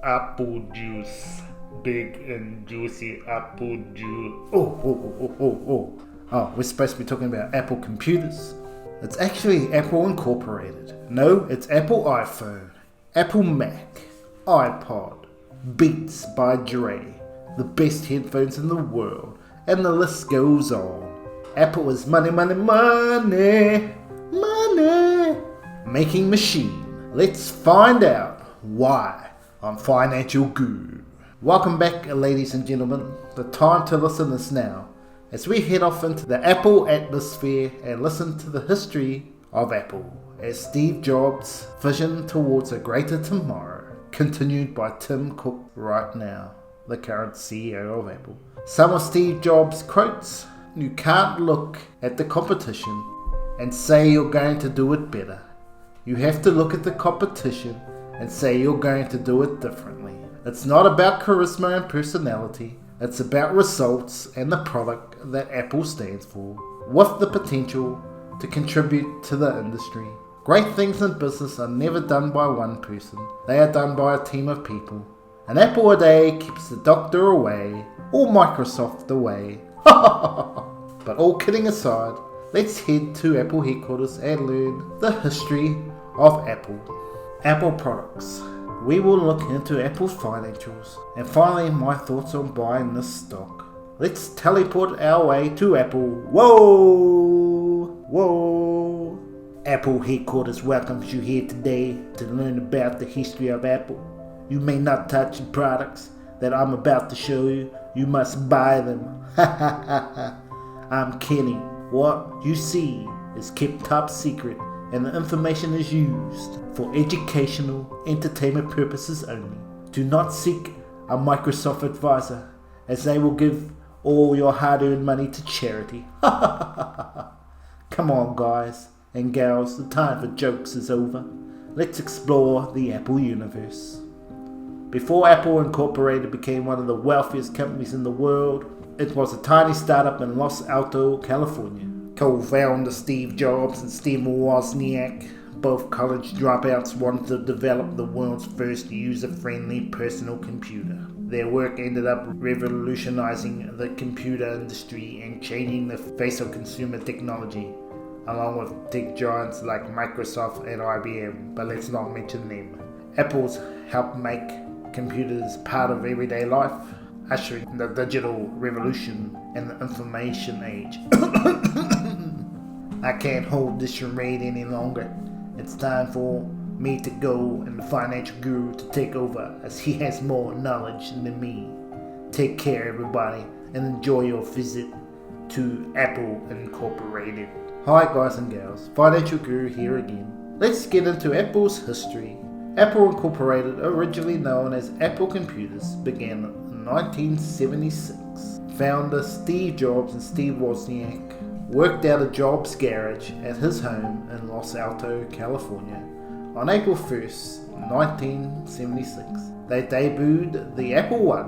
Apple juice. Big and juicy apple juice. Oh, we're supposed to be talking about Apple computers. It's actually Apple Incorporated. No, it's Apple iPhone, Apple Mac, iPod, Beats by Dre, the best headphones in the world, and the list goes on. Apple is money, making machine. Let's find out why on Financial Guru. Welcome back, ladies and gentlemen. The time to listen is now, as we head off into the Apple atmosphere and listen to the history of Apple, as Steve Jobs' vision towards a greater tomorrow, continued by Tim Cook right now, the current CEO of Apple. Some of Steve Jobs' quotes: "You can't look at the competition and say you're going to do it better. You have to look at the competition and say you're going to do it differently. It's not about charisma and personality. It's about results and the product that Apple stands for, with the potential to contribute to the industry. Great things in business are never done by one person. They are done by a team of people. An apple a day keeps the doctor away, or Microsoft away." But all kidding aside, let's head to Apple headquarters and learn the history of Apple. Apple products. We will look into Apple's financials, and finally my thoughts on buying this stock. Let's teleport our way to Apple. Whoa! Apple headquarters welcomes you here today to learn about the history of Apple. You may not touch the products that I'm about to show you. You must buy them. I'm Kenny. What you see is kept top secret, and the information is used for educational, entertainment purposes only. Do not seek a Microsoft advisor, as they will give all your hard-earned money to charity. Come on, guys and gals, the time for jokes is over. Let's explore the Apple universe. Before Apple Incorporated became one of the wealthiest companies in the world, it was a tiny startup in Los Altos, California. Co-founder Steve Jobs and Steve Wozniak, both college dropouts, wanted to develop the world's first user-friendly personal computer. Their work ended up revolutionizing the computer industry and changing the face of consumer technology, along with tech giants like Microsoft and IBM, but let's not mention them. Apple's helped make computers part of everyday life, ushering the digital revolution and the information age. I can't hold this charade any longer. It's time for me to go and the Financial Guru to take over, as he has more knowledge than me. Take care, everybody, and enjoy your visit to Apple Incorporated. Hi guys and gals, Financial Guru here again. Let's get into Apple's history. Apple Incorporated, originally known as Apple Computers, began in 1976. Founder Steve Jobs and Steve Wozniak worked out of Jobs' garage at his home in Los Altos, California. On April 1st, 1976, they debuted the Apple I,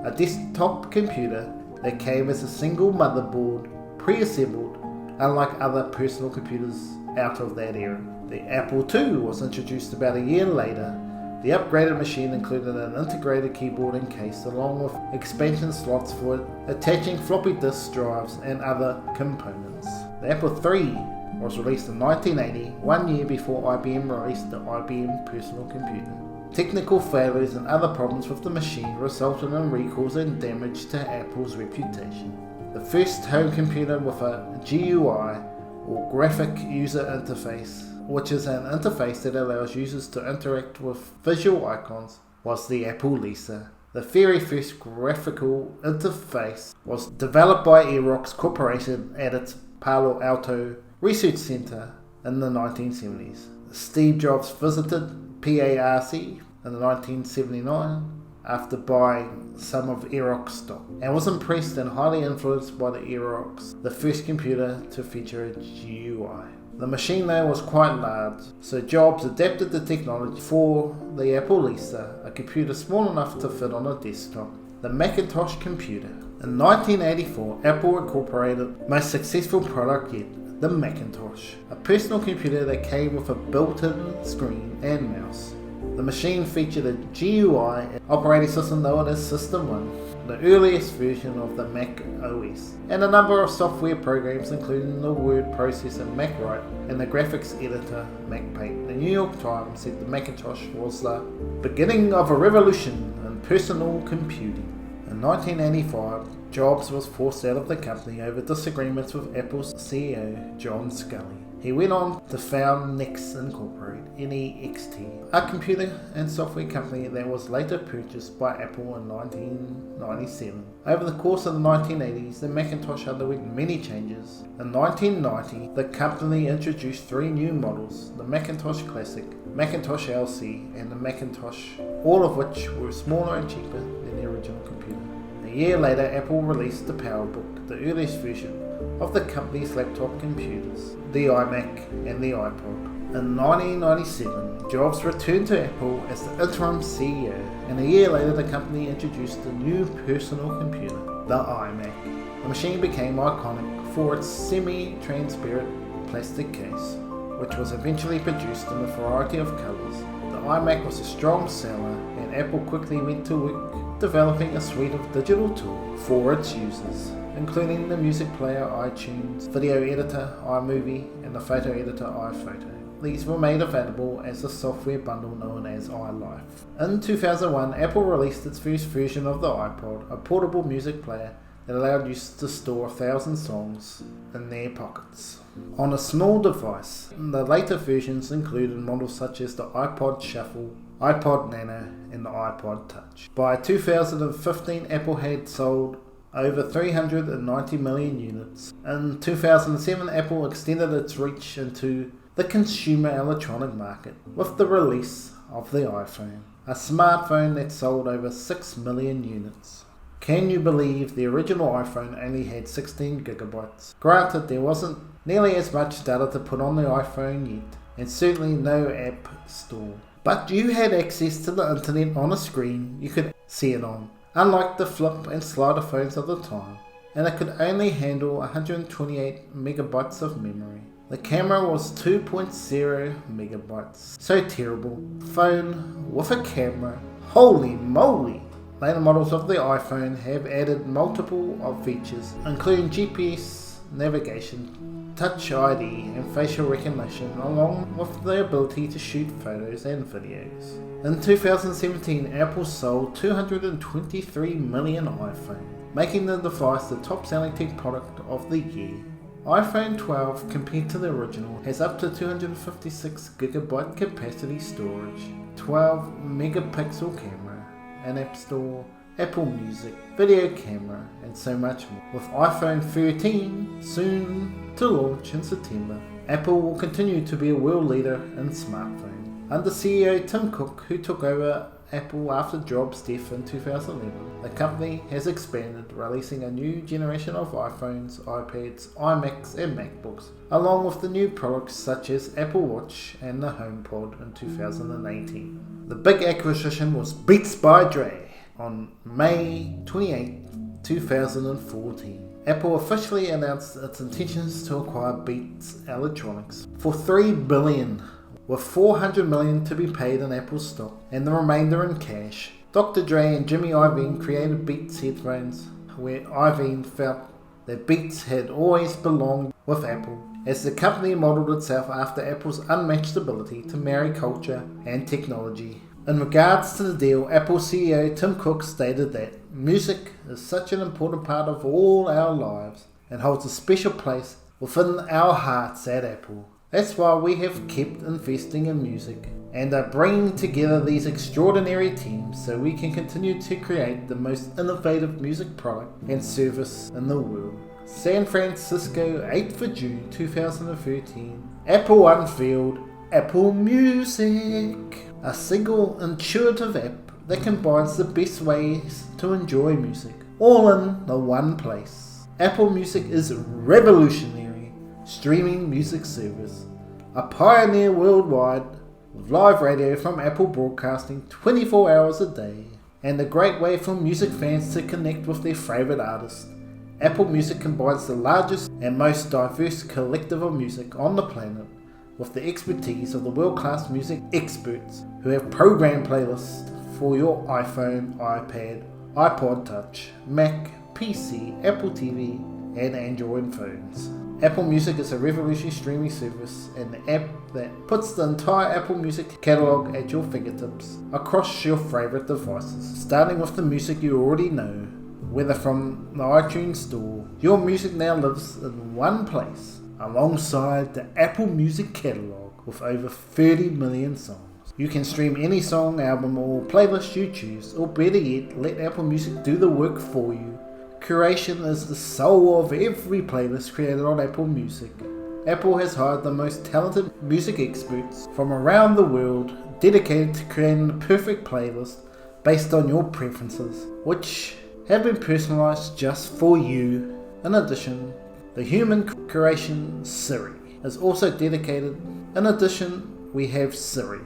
a desktop computer that came as a single motherboard, pre-assembled, unlike other personal computers out of that era. The Apple II was introduced about a year later. The upgraded machine included an integrated keyboard and case, along with expansion slots for attaching floppy disk drives and other components. The Apple III was released in 1980, 1 year before IBM released the IBM personal computer. Technical failures and other problems with the machine resulted in recalls and damage to Apple's reputation. The first home computer with a GUI, or graphic user interface, which is an interface that allows users to interact with visual icons, was the Apple Lisa. The very first graphical interface was developed by Xerox Corporation at its Palo Alto Research Center in the 1970s. Steve Jobs visited PARC in 1979 after buying some of Xerox stock, and was impressed and highly influenced by the Xerox, the first computer to feature a GUI. The machine though was quite large, so Jobs adapted the technology for the Apple Lisa, a computer small enough to fit on a desktop. The Macintosh computer. In 1984, Apple incorporated most successful product yet, the Macintosh, a personal computer that came with a built-in screen and mouse. The machine featured a GUI operating system known as System 1, the earliest version of the Mac OS, and a number of software programs including the word processor MacWrite and the graphics editor MacPaint. The New York Times said the Macintosh was the beginning of a revolution in personal computing. In 1985, Jobs was forced out of the company over disagreements with Apple's CEO John Sculley. He went on to found NeXT Incorporated, NEXT, a computer and software company that was later purchased by Apple in 1997. Over the course of the 1980s, the Macintosh underwent many changes. In 1990, the company introduced 3 new models, the Macintosh Classic, Macintosh LC, and the Macintosh, all of which were smaller and cheaper than the original computer. A year later, Apple released the PowerBook, the earliest version of the company's laptop computers, the iMac and the iPod. In 1997, Jobs returned to Apple as the interim CEO, and a year later the company introduced the new personal computer, the iMac. The machine became iconic for its semi-transparent plastic case, which was eventually produced in a variety of colours. The iMac was a strong seller, and Apple quickly went to work developing a suite of digital tools for its users, including the music player iTunes, video editor iMovie, and the photo editor iPhoto. These were made available as a software bundle known as iLife. In 2001, Apple released its first version of the iPod, a portable music player that allowed users to store 1,000 songs in their pockets on a small device. The later versions included models such as the iPod Shuffle, iPod Nano, and the iPod Touch. By 2015, Apple had sold over 390 million units. In 2007, Apple extended its reach into the consumer electronic market with the release of the iPhone, a smartphone that sold over 6 million units. Can you believe the original iPhone only had 16 gigabytes? Granted, there wasn't nearly as much data to put on the iPhone yet, and certainly no app store. But you had access to the internet on a screen you could see it on, unlike the flip and slider phones of the time, and it could only handle 128 megabytes of memory. The camera was 2.0 megabytes. So terrible. Phone with a camera. Holy moly! Later models of the iPhone have added multiple of features, including GPS, navigation, Touch ID and facial recognition, along with the ability to shoot photos and videos. In 2017, Apple sold 223 million iPhones, making the device the top-selling tech product of the year. iPhone 12, compared to the original, has up to 256 GB capacity storage, 12 megapixel camera, an app store, Apple Music, video camera, and so much more. With iPhone 13 soon to launch in September, Apple will continue to be a world leader in smartphones. Under CEO Tim Cook, who took over Apple after Jobs' death in 2011, the company has expanded, releasing a new generation of iPhones, iPads, iMacs, and MacBooks, along with the new products such as Apple Watch and the HomePod in 2018. The big acquisition was Beats by Dre on May 28, 2014. Apple officially announced its intentions to acquire Beats Electronics for $3 billion, with $400 million to be paid in Apple stock and the remainder in cash. Dr. Dre and Jimmy Iovine created Beats headphones, where Iovine felt that Beats had always belonged with Apple, as the company modelled itself after Apple's unmatched ability to marry culture and technology. In regards to the deal, Apple CEO Tim Cook stated that music is such an important part of all our lives and holds a special place within our hearts at Apple. That's why we have kept investing in music and are bringing together these extraordinary teams so we can continue to create the most innovative music product and service in the world. San Francisco, 8th of June 2013, Apple unveiled Apple Music, a single intuitive app that combines the best ways to enjoy music, all in the one place. Apple Music is revolutionary streaming music service, a pioneer worldwide with live radio from Apple broadcasting 24 hours a day, and a great way for music fans to connect with their favourite artists. Apple Music combines the largest and most diverse collective of music on the planet, with the expertise of the world-class music experts who have programmed playlists for your iPhone, iPad, iPod Touch, Mac, PC, Apple TV, and Android phones. Apple Music is a revolutionary streaming service and the app that puts the entire Apple Music catalog at your fingertips across your favorite devices. Starting with the music you already know, whether from the iTunes store, your music now lives in one place alongside the Apple Music catalog with over 30 million songs. You can stream any song, album, or playlist you choose, or better yet, let Apple Music do the work for you. Curation is the soul of every playlist created on Apple Music. Apple has hired the most talented music experts from around the world, dedicated to creating the perfect playlist based on your preferences, which have been personalized just for you. In addition, the human curation Siri is also dedicated. In addition, we have Siri,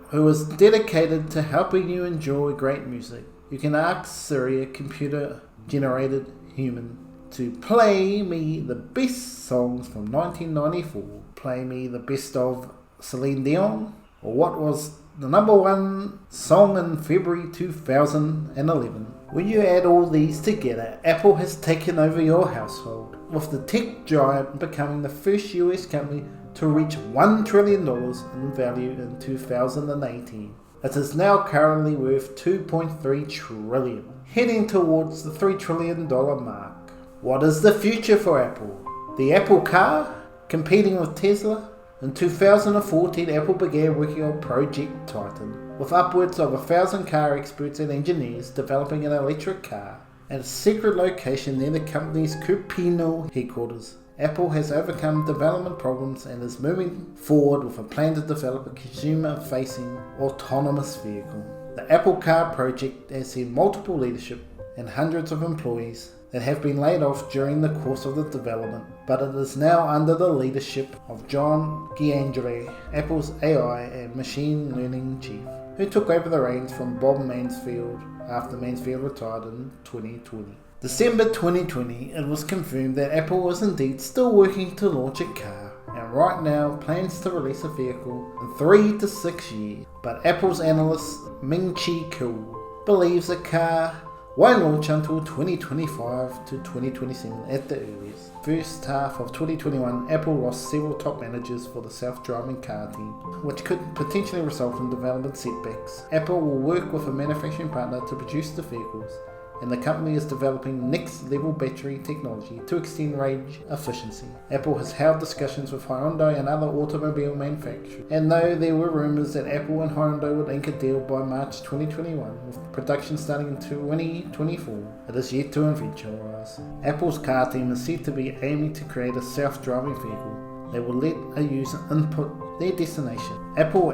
who is dedicated to helping you enjoy great music. You can ask Siri, a computer-generated human, to play me the best songs from 1994, play me the best of Celine Dion, or what was the number one song in February 2011. When you add all these together, Apple has taken over your household, with the tech giant becoming the first US company to reach $1 trillion in value in 2018. It is now currently worth $2.3 trillion, heading towards the $3 trillion mark. What is the future for Apple? The Apple Car, competing with Tesla? In 2014, Apple began working on Project Titan, with upwards of 1,000 car experts and engineers developing an electric car at a secret location near the company's Cupertino headquarters. Apple has overcome development problems and is moving forward with a plan to develop a consumer-facing autonomous vehicle. The Apple Car project has seen multiple leadership and hundreds of employees that have been laid off during the course of the development, but it is now under the leadership of John Giangere, Apple's AI and machine learning chief, who took over the reins from Bob Mansfield after Mansfield retired in 2020. December 2020, it was confirmed that Apple was indeed still working to launch a car, and right now plans to release a vehicle in 3 to 6 years. But Apple's analyst Ming-Chi Kuo believes the car won't launch until 2025 to 2027 at the earliest. First half of 2021, Apple lost several top managers for the self-driving car team, which could potentially result in development setbacks. Apple will work with a manufacturing partner to produce the vehicles, and the company is developing next-level battery technology to extend range efficiency. Apple has held discussions with Hyundai and other automobile manufacturers, and though there were rumours that Apple and Hyundai would ink a deal by March 2021, with production starting in 2024, it is yet to eventualise. Apple's car team is said to be aiming to create a self-driving vehicle that will let a user input their destination. Apple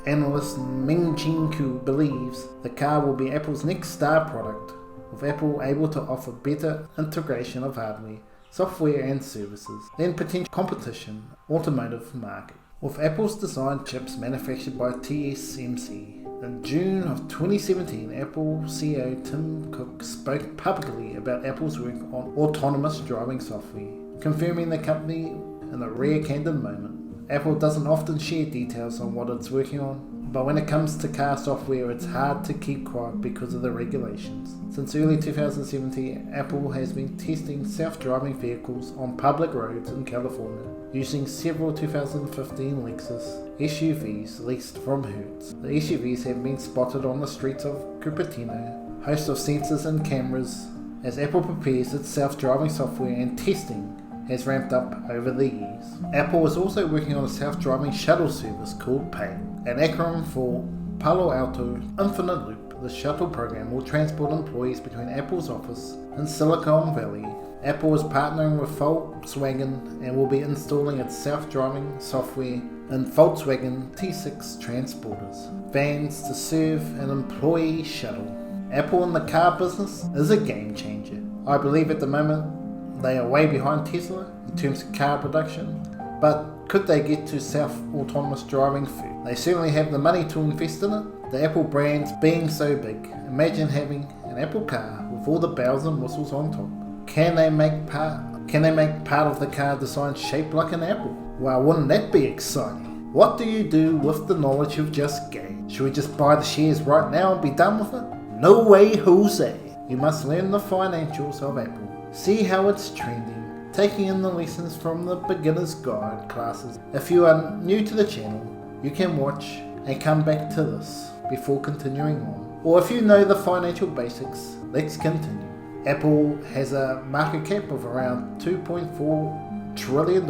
analyst Ming-Chi Kuo believes the car will be Apple's next star product, with Apple able to offer better integration of hardware, software and services than potential competition automotive market. With Apple's design chips manufactured by TSMC. In June of 2017, Apple CEO Tim Cook spoke publicly about Apple's work on autonomous driving software, confirming the company in a rare candid moment. Apple doesn't often share details on what it's working on, but when it comes to car software, it's hard to keep quiet because of the regulations. Since early 2017, Apple has been testing self-driving vehicles on public roads in California, using several 2015 Lexus SUVs leased from Hertz. The SUVs have been spotted on the streets of Cupertino, host of sensors and cameras, as Apple prepares its self-driving software and testing has ramped up over the years. Apple is also working on a self-driving shuttle service called PALE, an acronym for Palo Alto Infinite Loop. The shuttle program will transport employees between Apple's office in Silicon Valley. Apple is partnering with Volkswagen and will be installing its self-driving software in Volkswagen T6 transporters, vans to serve an employee shuttle. Apple in the car business is a game changer. I believe at the moment they are way behind Tesla in terms of car production, but could they get to self-autonomous driving first? They certainly have the money to invest in it. The Apple brand being so big, imagine having an Apple car with all the bells and whistles on top. Can they make part of the car design shaped like an apple? Well, wouldn't that be exciting? What do you do with the knowledge you've just gained? Should we just buy the shares right now and be done with it? No way, Jose. You must learn the financials of Apple. See how it's trending, taking in the lessons from the beginner's guide classes. If you are new to the channel, you can watch and come back to this before continuing on. Or if you know the financial basics, let's continue. Apple has a market cap of around $2.4 trillion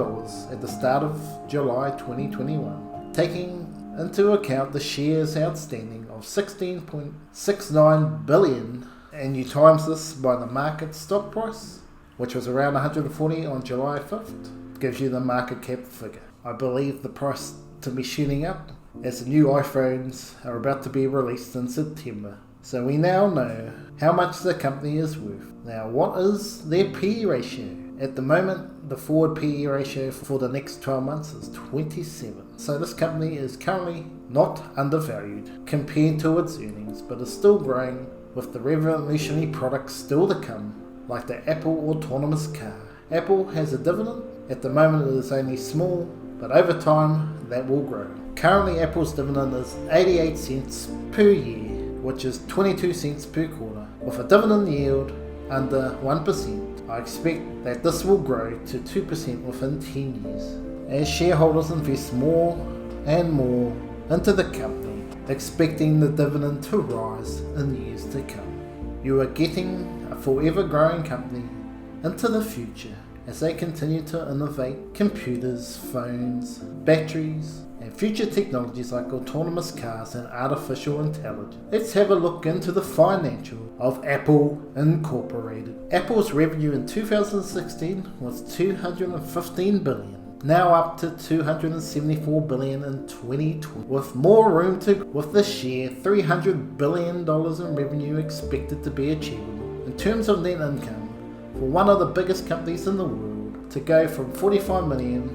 at the start of July 2021, taking into account the shares outstanding of 16.69 billion, and you times this by the market stock price, which was around 140 on July 5th, gives you the market cap figure. I believe the price to be shooting up as the new iPhones are about to be released in September. So we now know how much the company is worth. Now, what is their PE ratio? At the moment, the forward PE ratio for the next 12 months is 27. So this company is currently not undervalued compared to its earnings, but is still growing with the revolutionary products still to come, like the Apple autonomous car. Apple has a dividend. At the moment it is only small, but over time that will grow. Currently Apple's dividend is 88 cents per year, which is 22 cents per quarter, with a dividend yield under 1%. I expect that this will grow to 2% within 10 years, as shareholders invest more and more into the company, expecting the dividend to rise in years to come. You are getting a forever growing company into the future as they continue to innovate computers, phones, batteries, and future technologies like autonomous cars and artificial intelligence. Let's have a look into the financial of Apple Incorporated. Apple's revenue in 2016 was $215 billion. Now up to $274 billion in 2020, with more room to with this year $300 billion in revenue expected to be achievable. In terms of net income, for one of the biggest companies in the world to go from 45 million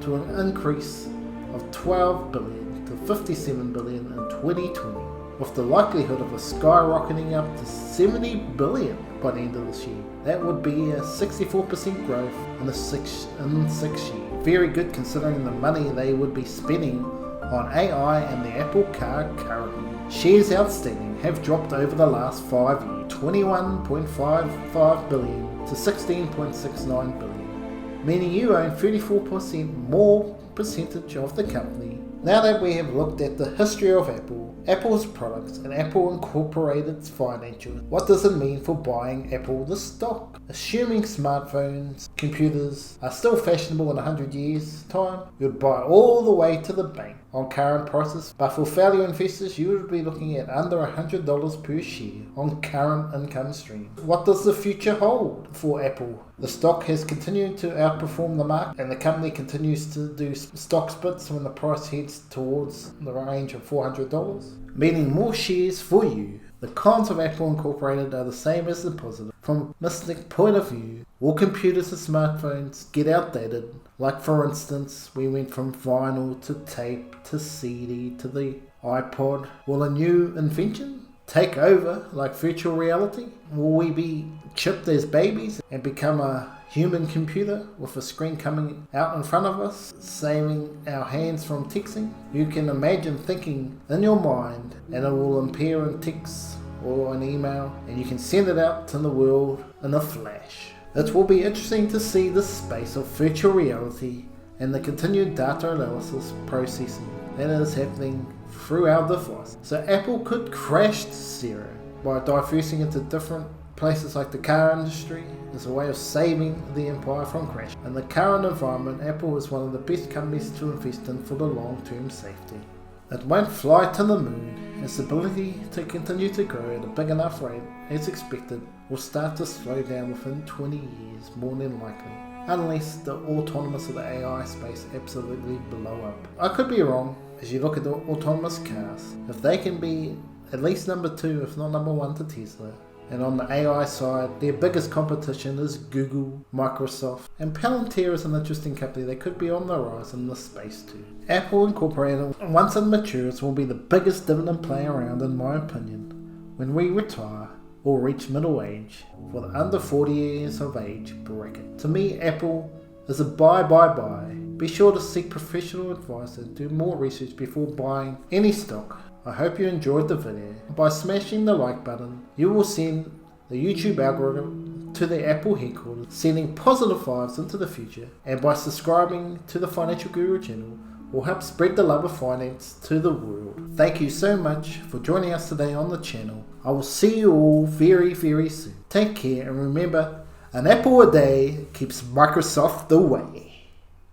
to an increase of 12 billion to 57 billion in 2020, with the likelihood of a skyrocketing up to 70 billion by the end of this year. That would be a 64% growth in 6 years. Very good considering the money they would be spending on AI and the Apple car currently. Shares outstanding have dropped over the last 5 years, 21.55 billion to 16.69 billion, meaning you own 34% more percentage of the company. Now that we have looked at the history of Apple, Apple's products, and Apple Incorporated's financials, what does it mean for buying Apple the stock? Assuming smartphones, computers are still fashionable in 100 years' time, you'd buy all the way to the bank on current prices, but for value investors you would be looking at under $100 per share on current income streams. What does the future hold for Apple? The stock has continued to outperform the market, and the company continues to do stock splits when the price heads towards the range of $400, meaning more shares for you. The cons of Apple Incorporated are the same as the positive. From a mystic point of view, will computers and smartphones get outdated? Like for instance, we went from vinyl to tape to CD to the iPod. Will a new invention take over, like virtual reality? Will we be chipped as babies and become a human computer with a screen coming out in front of us, saving our hands from texting? You can imagine thinking in your mind and it will appear in text or an email, and you can send it out to the world in a flash. It will be interesting to see the space of virtual reality and the continued data analysis processing that is happening through our device. So Apple could crash to zero by diversing into different places like the car industry as a way of saving the empire from crash. In the current environment, Apple is one of the best companies to invest in for the long-term safety. It won't fly to the moon. Its ability to continue to grow at a big enough rate as expected will start to slow down within 20 years more than likely, unless the autonomous of the AI space absolutely blow up. I could be wrong. As you look at the autonomous cars, if they can be at least number 2 if not number 1 to Tesla, and on the AI side, their biggest competition is Google, Microsoft, and Palantir is an interesting company that could be on the rise in this space too. Apple Incorporated, once it matures, will be the biggest dividend play around in my opinion. When we retire or reach middle age for the under 40 years of age bracket. To me, Apple is a buy. be sure to seek professional advice and do more research before buying any stock. I hope you enjoyed the video. By smashing the like button, you will send the YouTube algorithm to the Apple headquarters, sending positive vibes into the future, and by subscribing to the Financial Guru channel will help spread the love of finance to the world. Thank you so much for joining us today on the channel. I will see you all very, very soon. Take care, and remember, an apple a day keeps Microsoft away.